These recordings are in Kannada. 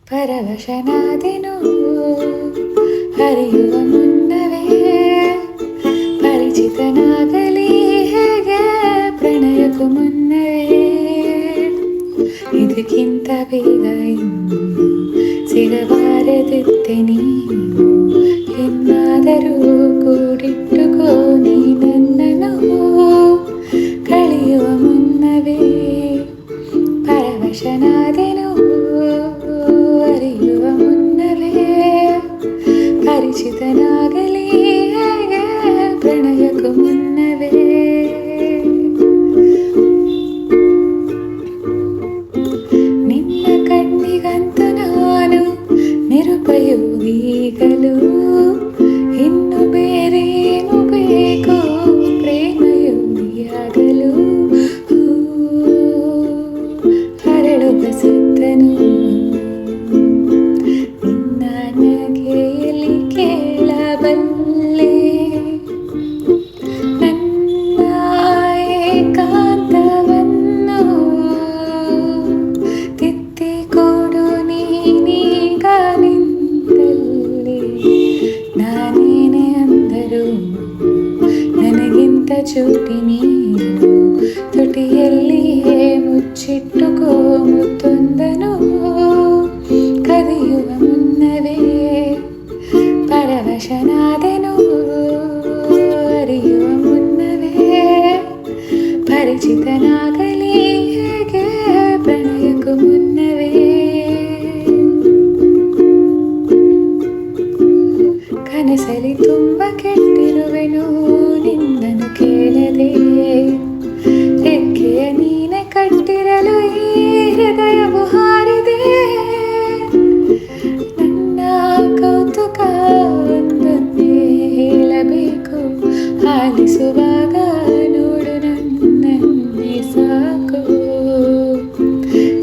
ಪರವಶನಾದೆನು ಹರಿಯುವ ಮುನ್ನವೇ ಪರಿಚಿತನಾಗಲಿ ಹೇಗೆ ಪ್ರಣಯಕ್ಕೂ ಮುನ್ನವೇ ಇದಕ್ಕಿಂತ ಬೇಗ ಇನ್ನು ಸಿಗಬಾರದಿತ್ತೆ ನೀನು ಎನ್ನಾದರೂ ಕೂಡಿಟ್ಟುಕೋ ನೀ ನನ್ನನ್ನು ಕಳೆಯುವ ಮುನ್ನವೇ ಪರವಶನಾದೆನು ಅರಿಯುವ ಮುನ್ನವೇ ಪರಿಚಿತನಾಗಲಿ ಹೇಗೆ ಪ್ರಣಯಕ್ಕೂ ಮುನ್ನವೇ ನಿನ್ನ ಕಣ್ಣಿಗಂತೂ ನಾನು ನಿರುಪಯೋಗಿಗಲು ಇನ್ನು ಬೇರೆ ಏನು ಬೇಕೋ ಪ್ರೇಮಯೋಗಿಯಾಗಲು ಹರಳುವ ಸುತ್ತನು ನಿನ್ನ ನಗೆಯಲ್ಲಿ ಕೇಳಬಲ್ಲೆ ನನ್ನ ಏಕಾಂತವನ್ನು ತಿತ್ತಿಕೊಡು ನೀನೀಗ ನಿಂತಲ್ಲಿ ನಾನೇನೆ ಅಂದರು ನನಗಿಂತ ಚೂಟಿ ನೀನು ತುಟಿಯಲ್ಲಿಯೇ ಮುಚ್ಚಿಟ್ಟುಕೋ ಮುತ್ತೊಂದನು ಕದಿಯುವ ಮುನ್ನವೇ ಪರವಶನಾದೆನು ಅರಿಯುವ ಮುನ್ನವೇ ಪರಿಚಿತನಾಗಲಿ ಹೇಗೆ ಪ್ರಣಯಕ್ಕೂ ಮುನ್ನವೇ ಕನಸಲಿ ತುಂಬ ಕೆಟ್ಟಿರುವೆನು ನಿನ್ನನ್ನು ಕೇಳದೆ ರೆಕ್ಕೆಯ ನೀನೆ ಕಟ್ಟಿರಲು ಈ ಹೃದಯವು ಹಾರಿದೆ ನನ್ನ ಕೌತುಕ ಒಂದೊಂದೇ ಹೇಳಬೇಕು ಆಲಿಸುವಾಗ ನೋಡು ನನ್ನನ್ನೇ ಸಾಕು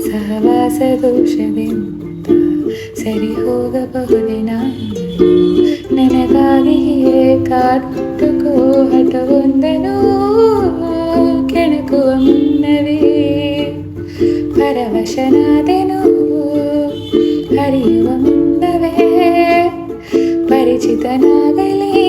ಸಹವಾಸ ದೋಷದಿಂದ ಸರಿ ಹೋಗಬಹುದೇ ನಾನು ನನಗಾಗಿಯೇ ಕಾದುಕೋ ಹಠವೊಂದನು ಕೆಣಕುವ ಮುನ್ನವೇ ಪರವಶನಾದೆನು ಹರಿಯುವ ಮುನ್ನವೇ ಪರಿಚಿತನಾಗಲಿ